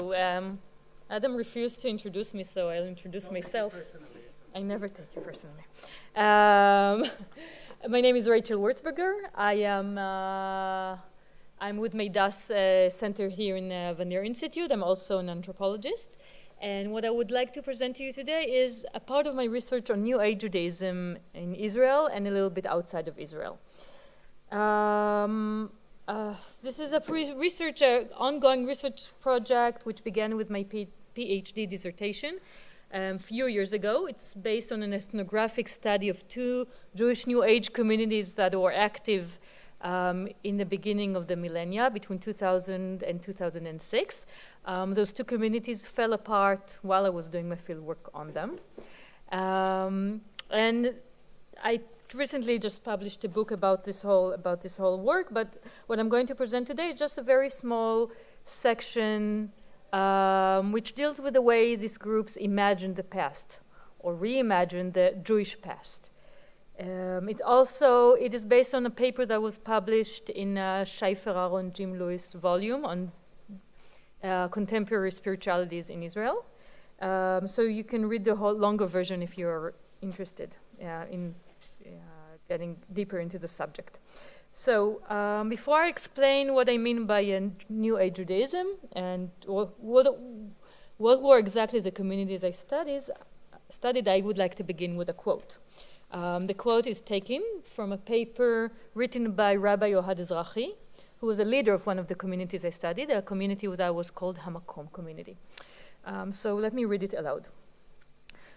So Adam refused to introduce me, so I'll introduce myself. I never take it personally. My name is Rachel WERCZBERGER. I'm with MEIDA's center here in the Leer Institute. I'm also an anthropologist. And what I would like to present to you today is a part of my research on New Age Judaism in Israel and a little bit outside of Israel. This is a ongoing research project which began with my PhD dissertation a few years ago. It's based on an ethnographic study of two Jewish New Age communities that were active in the beginning of the millennia, between 2000 and 2006. Those two communities fell apart while I was doing my fieldwork on them. And I recently just published a book about this whole work, but what I'm going to present today is just a very small section which deals with the way these groups imagine the past or reimagine the Jewish past. It is based on a paper that was published in Shaifer Aaron Jim Lewis volume on contemporary spiritualities in Israel. So you can read the whole longer version if you're interested in getting deeper into the subject. So before I explain what I mean by a New Age Judaism and what were exactly the communities I studied, I would like to begin with a quote. The quote is taken from a paper written by Rabbi Ohad Ezrahi, who was a leader of one of the communities I studied, a community that was called Hamakom community. So let me read it aloud.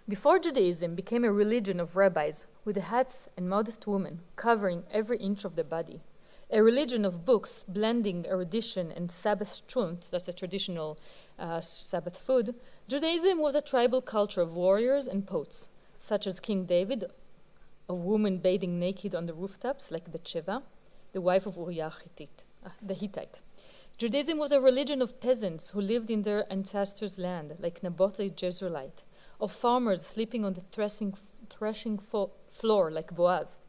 Before Judaism became a religion of rabbis with hats and modest women covering every inch of the body, a religion of books blending erudition and Sabbath trunt, that's a traditional Sabbath food, Judaism was a tribal culture of warriors and poets, such as King David, of women bathing naked on the rooftops like Bathsheba, the wife of Uriah the Hittite. Judaism was a religion of peasants who lived in their ancestors' land, like Naboth the Jezreelite, of farmers sleeping on the threshing floor like Boaz,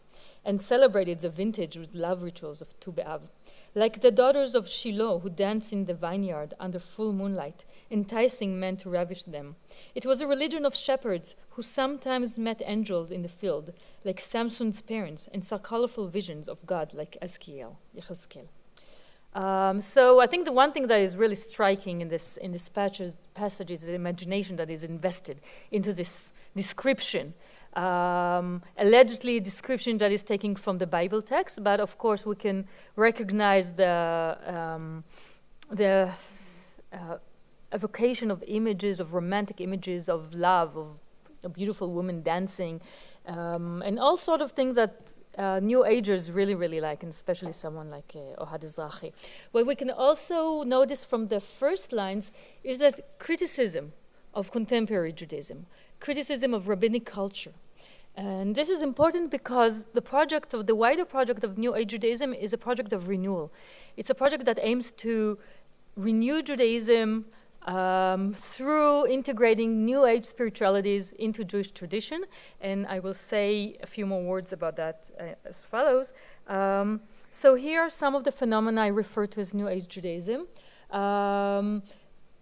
and celebrated the vintage with love rituals of Tu B'Av, like the daughters of Shiloh who danced in the vineyard under full moonlight, enticing men to ravish them. It was a religion of shepherds who sometimes met angels in the field, like Samson's parents, and saw colorful visions of God, like Yechezkel. So I think the one thing that is really striking in this passage is the imagination that is invested into this description. Allegedly a description that is taken from the Bible text, but of course we can recognize the evocation of images, of romantic images, of love, of a beautiful woman dancing, and all sort of things that New Agers really, really like, and especially someone like Ohad Ezrahi. What we can also notice from the first lines is that criticism of contemporary Judaism, criticism of rabbinic culture. And this is important because the wider project of New Age Judaism is a project of renewal. It's a project that aims to renew Judaism through integrating New Age spiritualities into Jewish tradition. And I will say a few more words about that as follows. So here are some of the phenomena I refer to as New Age Judaism.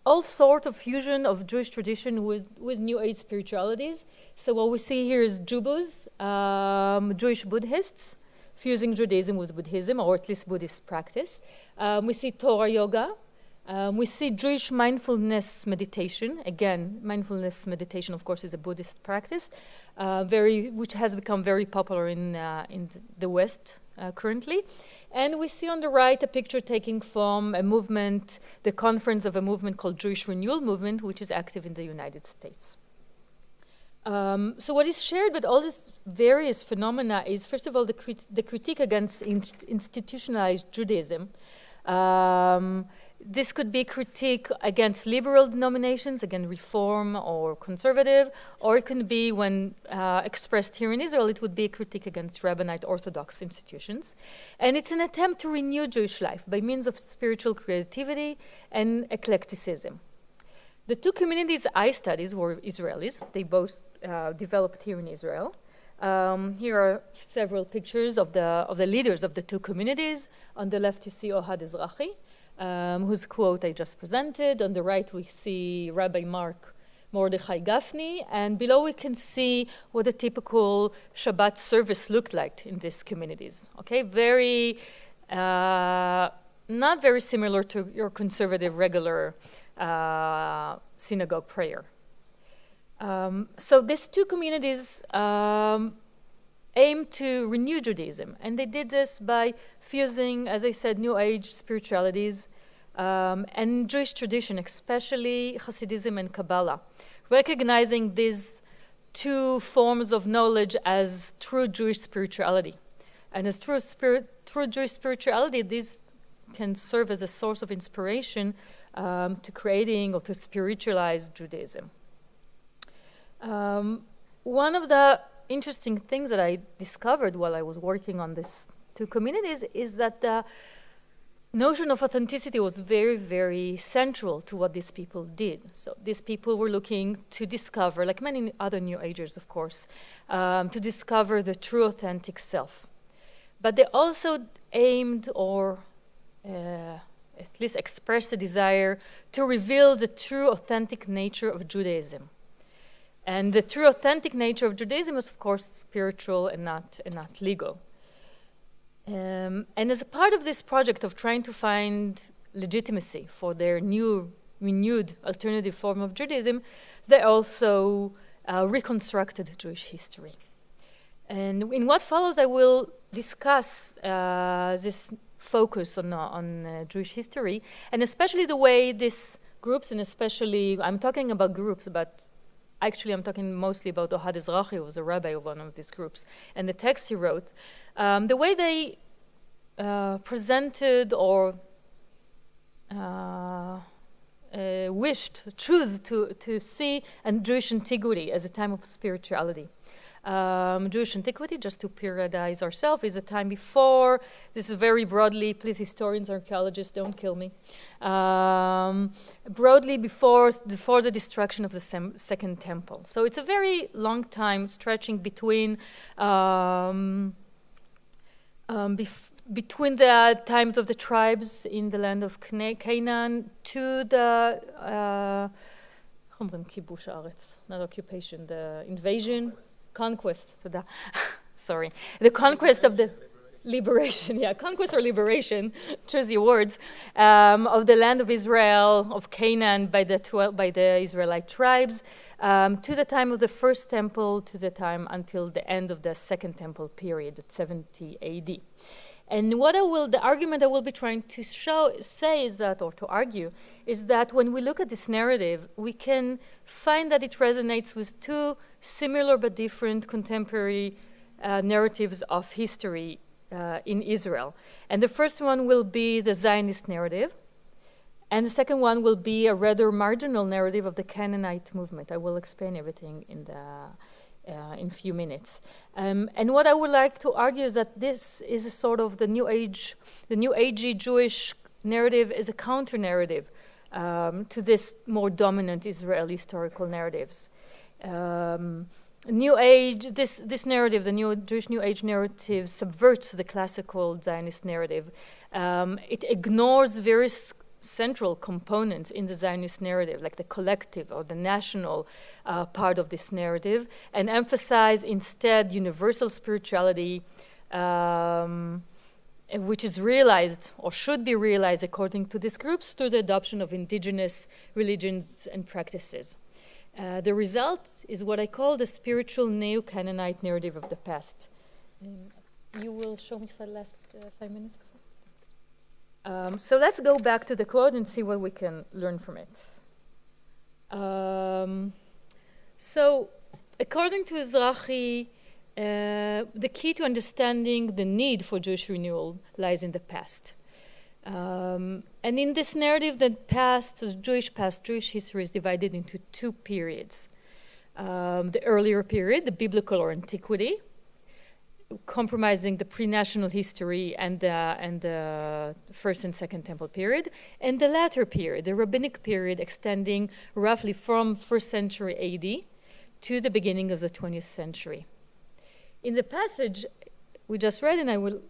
All sort of fusion of Jewish tradition with New Age spiritualities. So what we see here is Jubos, Jewish Buddhists, fusing Judaism with Buddhism, or at least Buddhist practice. We see Torah yoga. We see Jewish mindfulness meditation. Again, mindfulness meditation, of course, is a Buddhist practice, which has become very popular in the West currently. And we see on the right a picture taken from a movement, the conference of a movement called Jewish Renewal Movement, which is active in the United States. So what is shared with all these various phenomena is, first of all, the critique against institutionalized Judaism. This could be critique against liberal denominations, again, reform or conservative, or it can be, when expressed here in Israel, it would be a critique against rabbinite Orthodox institutions. And it's an attempt to renew Jewish life by means of spiritual creativity and eclecticism. The two communities I studied were Israelis. They both developed here in Israel. Here are several pictures of the leaders of the two communities. On the left, you see Ohad Ezrahi. whose quote I just presented. On the right, we see Rabbi Mark Mordechai Gafni, and below we can see what a typical Shabbat service looked like in these communities. Okay, very, not very similar to your conservative regular synagogue prayer. So these two communities aim to renew Judaism, and they did this by fusing, as I said, New Age spiritualities and Jewish tradition, especially Hasidism and Kabbalah, recognizing these two forms of knowledge as true Jewish spirituality. And as true Jewish spirituality, these can serve as a source of inspiration to creating or to spiritualize Judaism. One of the interesting things that I discovered while I was working on these two communities is that the notion of authenticity was very, very central to what these people did. So these people were looking to discover, like many other New Agers, of course, to discover the true authentic self. But they also aimed or at least expressed a desire to reveal the true authentic nature of Judaism. And the true authentic nature of Judaism is, of course, spiritual and not legal. And as a part of this project of trying to find legitimacy for their new, renewed alternative form of Judaism, they also reconstructed Jewish history. And in what follows, I will discuss this focus on Jewish history, and especially the way these groups, and especially, I'm talking about groups, but actually I'm talking mostly about Ohad Ezrahi, who was a rabbi of one of these groups, and the text he wrote, the way they presented or choose to see Jewish antiquity as a time of spirituality. Jewish antiquity, just to periodize ourselves, is a time before, this is very broadly, please historians, archaeologists, don't kill me, broadly before the destruction of the Second Temple. So it's a very long time stretching between between the times of the tribes in the land of Canaan to the not occupation, the invasion, conquest. Sorry, the conquest of the liberation. Yeah, conquest or liberation. Choose your words. Of the land of Israel, of Canaan, by the Israelite tribes, to the time of the first temple, to the time until the end of the Second Temple period at 70 A.D. And the argument I will be trying to say is that, or to argue, is that when we look at this narrative, we can find that it resonates with two similar but different contemporary narratives of history in Israel. And the first one will be the Zionist narrative, and the second one will be a rather marginal narrative of the Canaanite movement. I will explain everything in a few minutes. And what I would like to argue is that this is a sort of the New Age Jewish narrative is a counter-narrative to this more dominant Israeli historical narratives. New Age, this narrative, the Jewish New Age narrative, subverts the classical Zionist narrative. It ignores various central components in the Zionist narrative, like the collective or the national part of this narrative, and emphasize instead universal spirituality, which is realized or should be realized according to these groups through the adoption of indigenous religions and practices. The result is what I call the spiritual neo-Canaanite narrative of the past. You will show me for the last 5 minutes? So let's go back to the quote and see what we can learn from it. So according to Ezrahi, the key to understanding the need for Jewish renewal lies in the past. And in this narrative, the Jewish history is divided into two periods. The earlier period, the biblical or Antiquity, comprising the pre-national history and the First and Second Temple period, and the latter period, the rabbinic period, extending roughly from 1st century AD to the beginning of the 20th century. In the passage we just read, and I will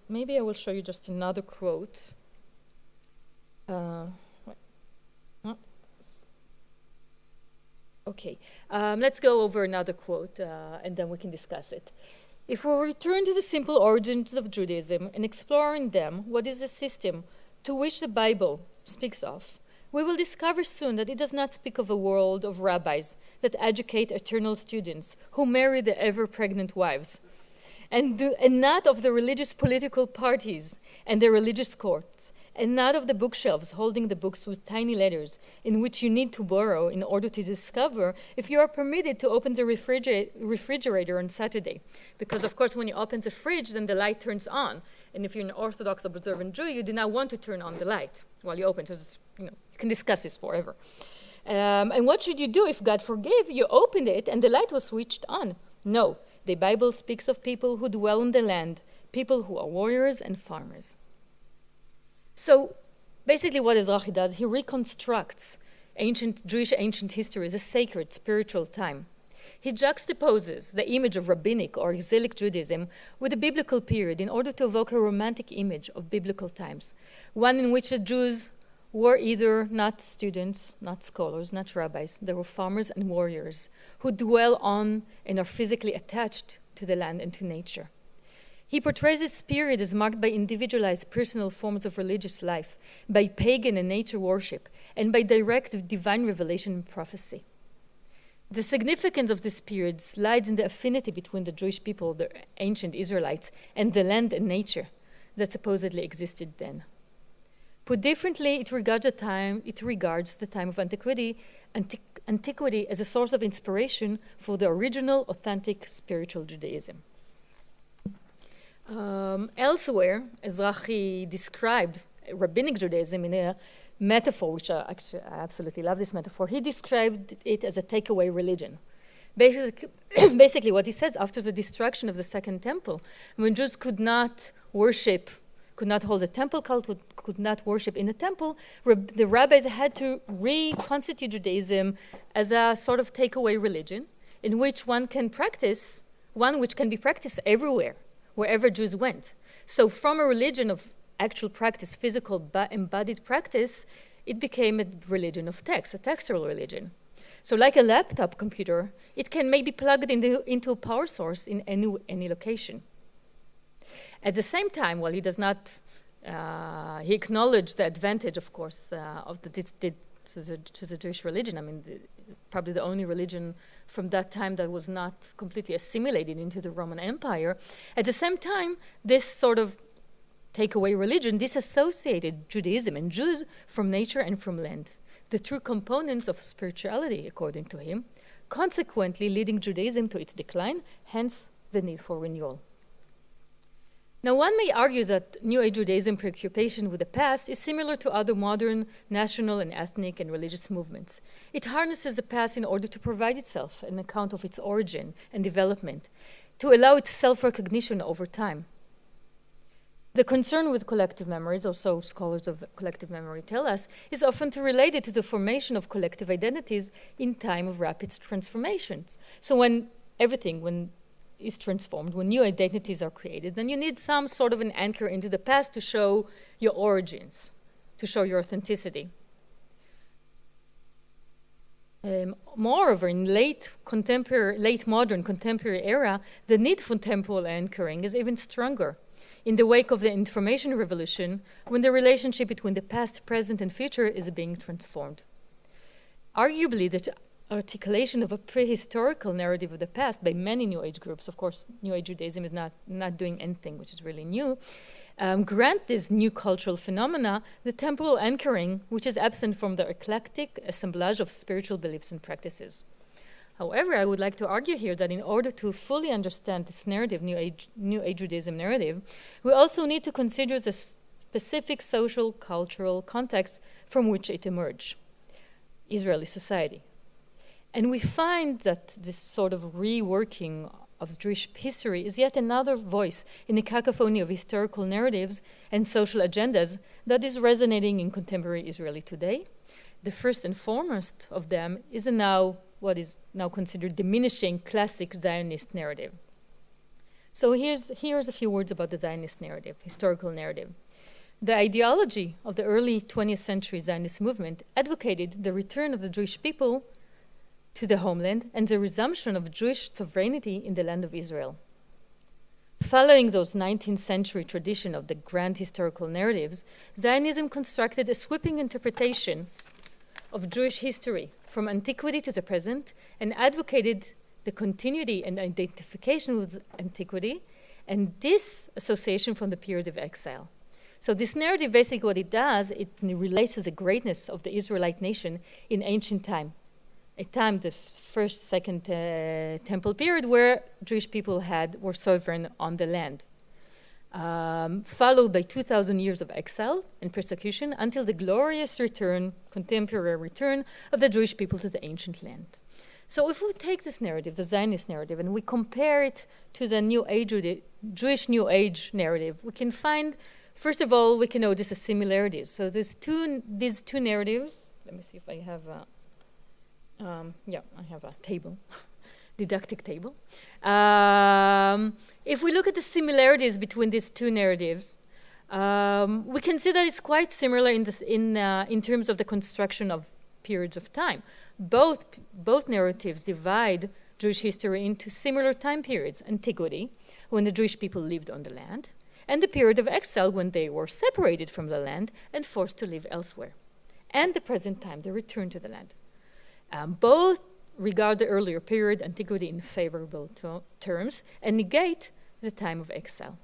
show you just another quote. Okay, let's go over another quote and then we can discuss it. If we return to the simple origins of Judaism and explore in them what is the system to which the Bible speaks of, we will discover soon that it does not speak of a world of rabbis that educate eternal students who marry their ever-pregnant wives, and not of the religious political parties and their religious courts, and not of the bookshelves holding the books with tiny letters in which you need to borrow in order to discover if you are permitted to open the refrigerator on Saturday. Because, of course, when you open the fridge, then the light turns on. And if you're an Orthodox observant Jew, you do not want to turn on the light while you open. So, you can discuss this forever. And what should you do if, God forgave, you opened it and the light was switched on? No, the Bible speaks of people who dwell on the land, people who are warriors and farmers. So basically what Ezrahi does, he reconstructs Jewish ancient history as a sacred spiritual time. He juxtaposes the image of rabbinic or exilic Judaism with the biblical period in order to evoke a romantic image of biblical times, one in which the Jews were either not students, not scholars, not rabbis. They were farmers and warriors who dwell on and are physically attached to the land and to nature. He portrays this period as marked by individualized personal forms of religious life, by pagan and nature worship, and by direct divine revelation and prophecy. The significance of this period lies in the affinity between the Jewish people, the ancient Israelites, and the land and nature that supposedly existed then. Put differently, it regards the time of antiquity as a source of inspiration for the original, authentic spiritual Judaism. Elsewhere, Ezrahi described rabbinic Judaism in a metaphor, which I absolutely love this metaphor. He described it as a takeaway religion. Basically, what he says, after the destruction of the Second Temple, when Jews could not hold a temple cult, could not worship in a temple, the rabbis had to reconstitute Judaism as a sort of takeaway religion in which one which can be practiced everywhere, wherever Jews went. So from a religion of actual practice, physical embodied practice, it became a religion of text, a textual religion. So like a laptop computer, it can maybe plugged into a power source in any location. At the same time, while he does not, he acknowledged the advantage, of course, of to the Jewish religion. I mean, probably the only religion from that time that was not completely assimilated into the Roman Empire. At the same time, this sort of takeaway religion disassociated Judaism and Jews from nature and from land, the true components of spirituality, according to him, consequently leading Judaism to its decline, hence the need for renewal. Now, one may argue that New Age Judaism preoccupation with the past is similar to other modern national and ethnic and religious movements. It harnesses the past in order to provide itself an account of its origin and development, to allow its self-recognition over time. The concern with collective memories, or so scholars of collective memory tell us, is often related to the formation of collective identities in time of rapid transformations. So when is transformed, when new identities are created, then you need some sort of an anchor into the past to show your origins, to show your authenticity. Moreover, in late modern contemporary era, the need for temporal anchoring is even stronger. In the wake of the information revolution, when the relationship between the past, present, and future is being transformed. Arguably, the articulation of a prehistorical narrative of the past by many New Age groups, of course, New Age Judaism is not doing anything which is really new, grant this new cultural phenomena the temporal anchoring which is absent from the eclectic assemblage of spiritual beliefs and practices. However, I would like to argue here that in order to fully understand this narrative, New Age Judaism narrative, we also need to consider the specific social, cultural context from which it emerged, Israeli society. And we find that this sort of reworking of Jewish history is yet another voice in a cacophony of historical narratives and social agendas that is resonating in contemporary Israeli today. The first and foremost of them is what is now considered diminishing classic Zionist narrative. So here's a few words about the Zionist narrative, historical narrative. The ideology of the early 20th century Zionist movement advocated the return of the Jewish people to the homeland and the resumption of Jewish sovereignty in the land of Israel. Following those 19th century tradition of the grand historical narratives, Zionism constructed a sweeping interpretation of Jewish history from antiquity to the present and advocated the continuity and identification with antiquity and disassociation from the period of exile. So this narrative, basically what it does, it relates to the greatness of the Israelite nation in ancient time, a time, the first, second temple period, where Jewish people were sovereign on the land, followed by 2,000 years of exile and persecution until the glorious return, contemporary return of the Jewish people to the ancient land. So if we take this narrative, the Zionist narrative, and we compare it to the New Age, Jewish New Age narrative, we can find, first of all, we can notice the similarities. So these two narratives, let me see if I have I have a table, didactic table. If we look at the similarities between these two narratives, we can see that it's quite similar in terms of the construction of periods of time. Both narratives divide Jewish history into similar time periods: antiquity, when the Jewish people lived on the land, and the period of exile, when they were separated from the land and forced to live elsewhere, and the present time, the return to the land. Both regard the earlier period, antiquity, in favorable terms and negate the time of exile.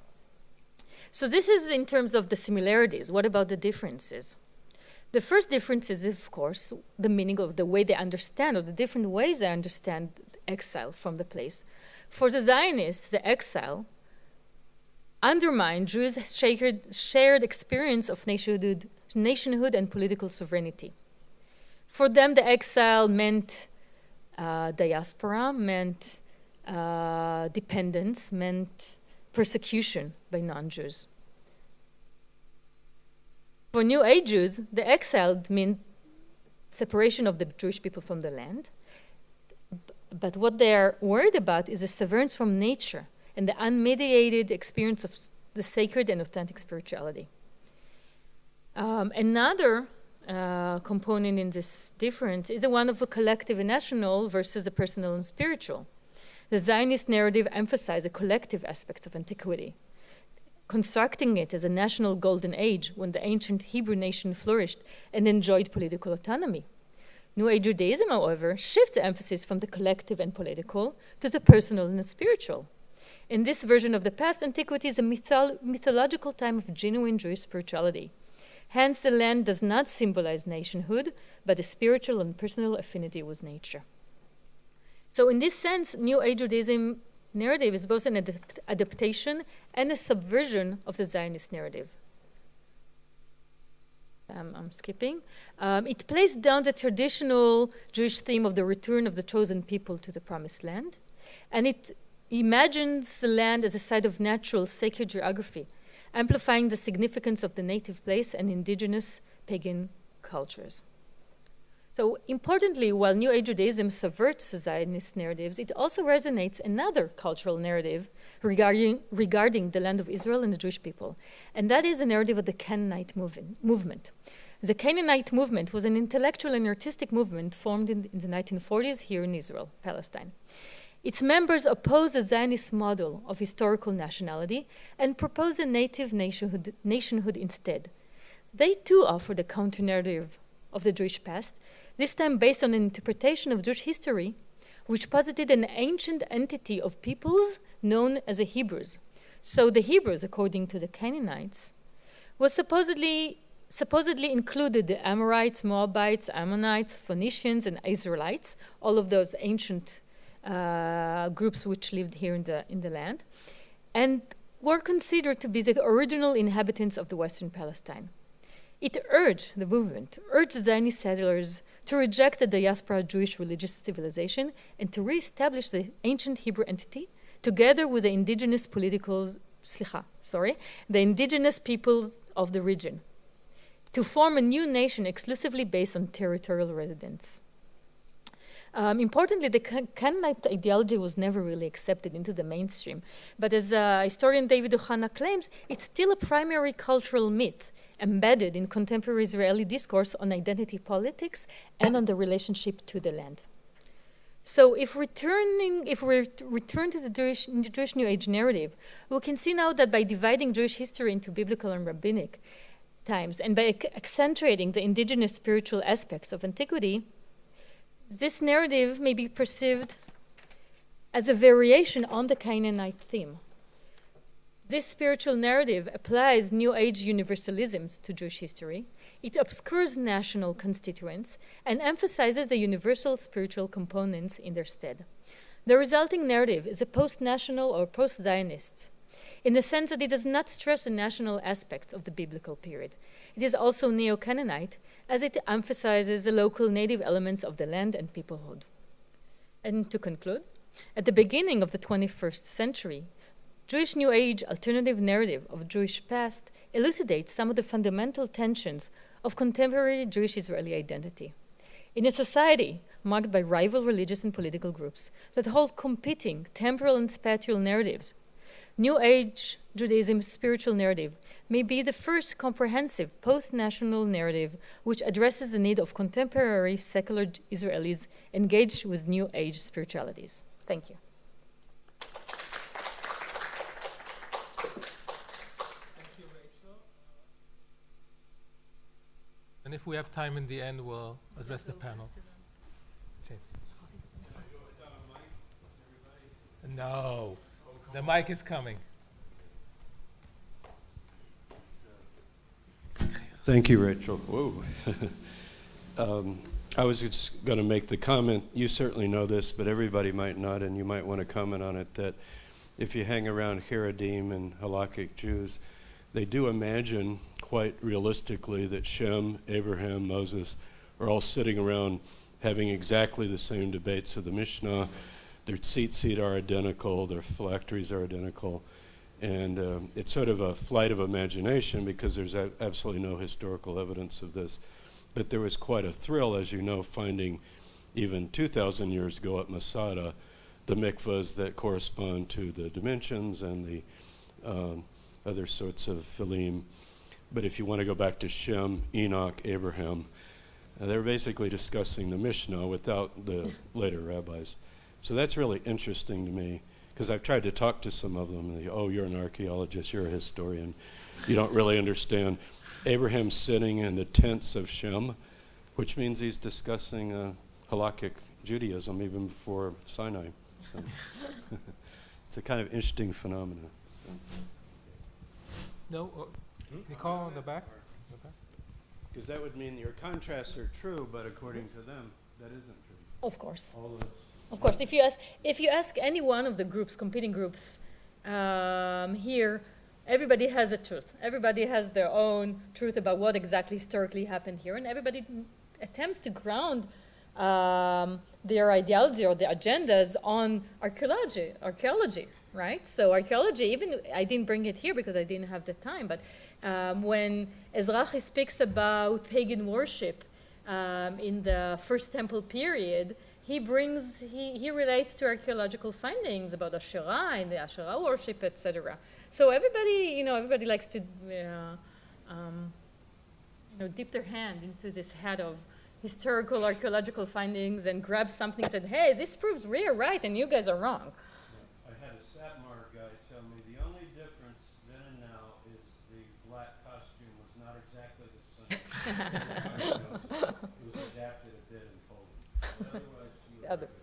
So this is in terms of the similarities. What about the differences? The first difference is, of course, the meaning of the way they understand, or the different ways they understand exile from the place. For the Zionists, the exile undermined Jews' shared experience of nationhood and political sovereignty. For them, the exile meant diaspora, meant dependence, meant persecution by non-Jews. For New Age Jews, the exile meant separation of the Jewish people from the land. But what they are worried about is the severance from nature and the unmediated experience of the sacred and authentic spirituality. Another component in this difference is the one of the collective and national versus the personal and spiritual. The Zionist narrative emphasized the collective aspects of antiquity, constructing it as a national golden age when the ancient Hebrew nation flourished and enjoyed political autonomy. New Age Judaism, however, shifts the emphasis from the collective and political to the personal and the spiritual. In this version of the past, antiquity is a mythological time of genuine Jewish spirituality. Hence, the land does not symbolize nationhood, but a spiritual and personal affinity with nature. So in this sense, New Age Judaism narrative is both an adaptation and a subversion of the Zionist narrative. I'm skipping. It plays down the traditional Jewish theme of the return of the chosen people to the promised land, and it imagines the land as a site of natural, sacred geography, amplifying the significance of the native place and indigenous pagan cultures. So importantly, while New Age Judaism subverts the Zionist narratives, it also resonates another cultural narrative regarding the land of Israel and the Jewish people, and that is the narrative of the Canaanite movement. The Canaanite movement was an intellectual and artistic movement formed in the 1940s here in Israel, Palestine. Its members opposed the Zionist model of historical nationality and proposed a native nationhood instead. They too offered a counter-narrative of the Jewish past, this time based on an interpretation of Jewish history, which posited an ancient entity of peoples known as the Hebrews. So the Hebrews, according to the Canaanites, was supposedly included the Amorites, Moabites, Ammonites, Phoenicians, and Israelites, all of those ancient groups which lived here in the land, and were considered to be the original inhabitants of the Western Palestine. The movement urged Zionist settlers to reject the diaspora Jewish religious civilization and to reestablish the ancient Hebrew entity together with the indigenous peoples of the region, to form a new nation exclusively based on territorial residence. Importantly, the Canaanite ideology was never really accepted into the mainstream. But as historian David Ohana claims, it's still a primary cultural myth embedded in contemporary Israeli discourse on identity politics and on the relationship to the land. So if we return to the Jewish New Age narrative, we can see now that by dividing Jewish history into biblical and rabbinic times, and by accentuating the indigenous spiritual aspects of antiquity, this narrative may be perceived as a variation on the Canaanite theme. This spiritual narrative applies New Age universalisms to Jewish history. It obscures national constituents and emphasizes the universal spiritual components in their stead. The resulting narrative is a post-national or post-Zionist, in the sense that it does not stress the national aspects of the biblical period. It is also neo-Canaanite, as it emphasizes the local native elements of the land and peoplehood. And to conclude, at the beginning of the 21st century, Jewish New Age alternative narrative of Jewish past elucidates some of the fundamental tensions of contemporary Jewish Israeli identity. In a society marked by rival religious and political groups that hold competing temporal and spatial narratives, New Age Judaism's spiritual narrative may be the first comprehensive post-national narrative which addresses the need of contemporary secular Israelis engaged with New Age spiritualities. Thank you. Thank you, Rachel. And if we have time in the end, we'll address the panel. James. No, the mic is coming. Thank you, Rachel. Whoa. I was just going to make the comment, you certainly know this, but everybody might not, and you might want to comment on it, that if you hang around Haredim and halakhic Jews, they do imagine quite realistically that Shem, Abraham, Moses are all sitting around having exactly the same debates of the Mishnah. Their tzitzit are identical, their phylacteries are identical, and it's sort of a flight of imagination because there's absolutely no historical evidence of this. But there was quite a thrill, as you know, finding even 2,000 years ago at Masada, the mikvahs that correspond to the dimensions and the other sorts of philim. But if you want to go back to Shem, Enoch, Abraham, they're basically discussing the Mishnah without the later rabbis. So that's really interesting to me, because I've tried to talk to some of them, and they, oh, you're an archaeologist, you're a historian. You don't really understand. Abraham's sitting in the tents of Shem, which means he's discussing halakhic Judaism even before Sinai. So it's a kind of interesting phenomenon. So. No, Nicole in the back. Because that would mean your contrasts are true, but according to them, that isn't true. Of course. All those. Of course, if you ask any one of the groups, competing groups here, everybody has a truth. Everybody has their own truth about what exactly historically happened here, and everybody attempts to ground their ideology or their agendas on archaeology, right? So archaeology, even, I didn't bring it here because I didn't have the time, but when Ezrahi speaks about pagan worship in the First Temple period, he relates to archaeological findings about Asherah and the Asherah worship, etc. So everybody likes to, dip their hand into this hat of historical archaeological findings and grab something and said, hey, this proves we're right and you guys are wrong. I had a Satmar guy tell me the only difference then and now is the black costume was not exactly the same. It was adapted a bit and folded. Otherwise,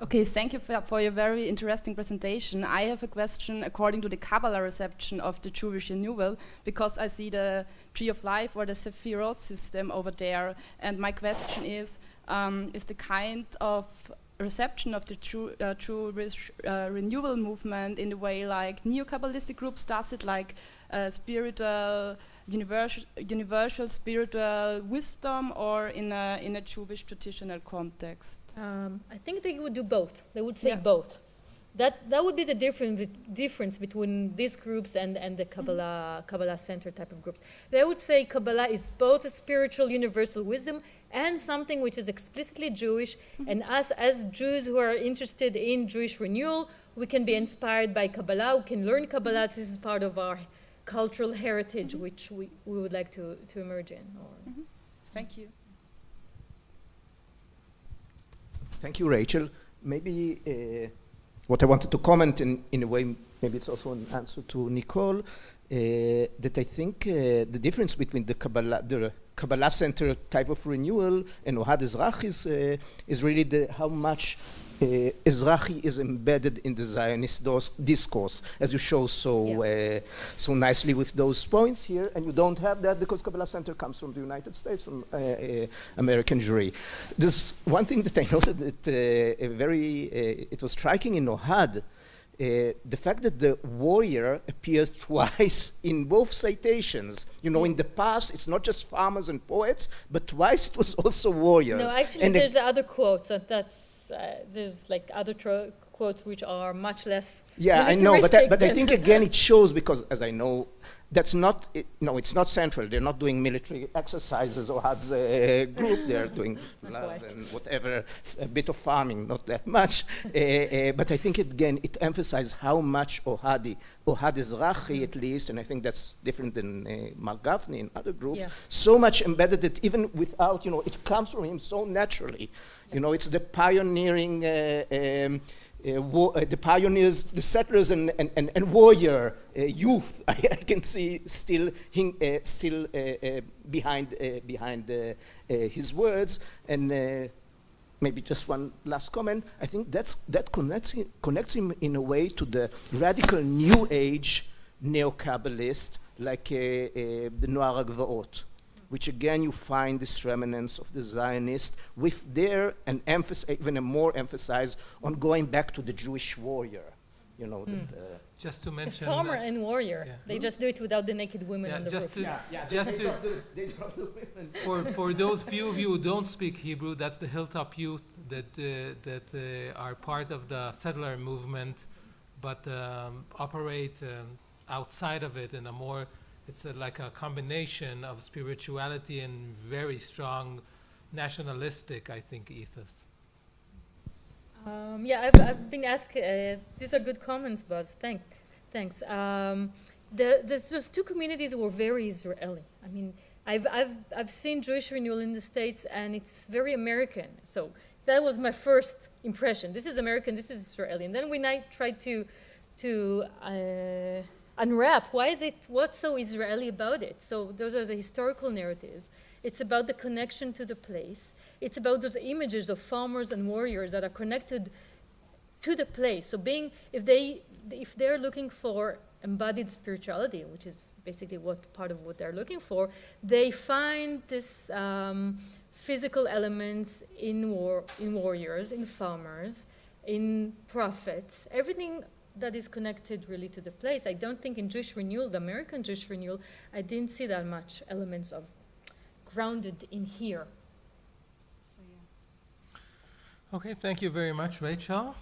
Okay, thank you for your very interesting presentation. I have a question according to the Kabbalah reception of the Jewish renewal, because I see the Tree of Life or the Sephirot system over there, and my question is the kind of reception of the Jewish renewal movement in the way like neo-Kabbalistic groups does it, like spiritual, universal spiritual wisdom, or in a Jewish traditional context? I think they would do both. They would say both. that would be the difference between these groups and the Kabbalah Center type of groups. They would say Kabbalah is both a spiritual universal wisdom and something which is explicitly Jewish, and us as Jews who are interested in Jewish renewal, we can be inspired by Kabbalah, we can learn Kabbalah. This is part of our cultural heritage which we would like to emerge in. Thank you. Thank you, Rachel. Maybe what I wanted to comment in a way, maybe it's also an answer to Nicole, that I think the difference between the Kabbalah Center type of renewal and Ohad Ezrachi is really how much Ezrachi is embedded in the Zionist discourse, as you show so nicely with those points here, and you don't have that because Kabbalah Center comes from the United States, from American Jewry. There's one thing that I noted that it was striking in Ohad, the fact that the warrior appears twice in both citations. You know, in the past, it's not just farmers and poets, but twice it was also warriors. No, actually, and there's other quotes. There's like other quotes which are much less. Yeah, I know, but I think again it shows, because as I know, that's not, it's not central. They're not doing military exercises or Ohad's group. They're doing love and whatever, a bit of farming, not that much. But I think again it emphasizes how much Ohad Ezrachi at least, and I think that's different than Mark Gaffney and other groups, so much embedded that even without, it comes from him so naturally. It's the pioneering, the pioneers, the settlers and warrior youth. I can see still behind his words. And maybe just one last comment. I think that connects him in a way to the radical New Age neo-Kabbalist like the Noar HaGvaot, which again you find this remnants of the Zionist with their even a more emphasis on going back to the Jewish warrior, just to mention farmer and warrior. They just do it without the naked women on the roof. For those few of you who don't speak Hebrew, that's the Hilltop Youth that are part of the settler movement, but operate outside of it in a more. It's like a combination of spirituality and very strong nationalistic, I think, ethos. I've been asked, these are good comments, Buzz, thanks. There's just two communities who were very Israeli. I mean, I've seen Jewish renewal in the States, and it's very American. So that was my first impression. This is American, this is Israeli. And then when I tried to unwrap, what's so Israeli about it? So those are the historical narratives. It's about the connection to the place. It's about those images of farmers and warriors that are connected to the place. So if they're looking for embodied spirituality, which is basically part of what they're looking for, they find this physical elements in warriors, in farmers, in prophets, everything that is connected really to the place. I don't think in Jewish renewal, the American Jewish renewal, I didn't see that much elements of grounded in here. Okay, thank you very much, Rachel.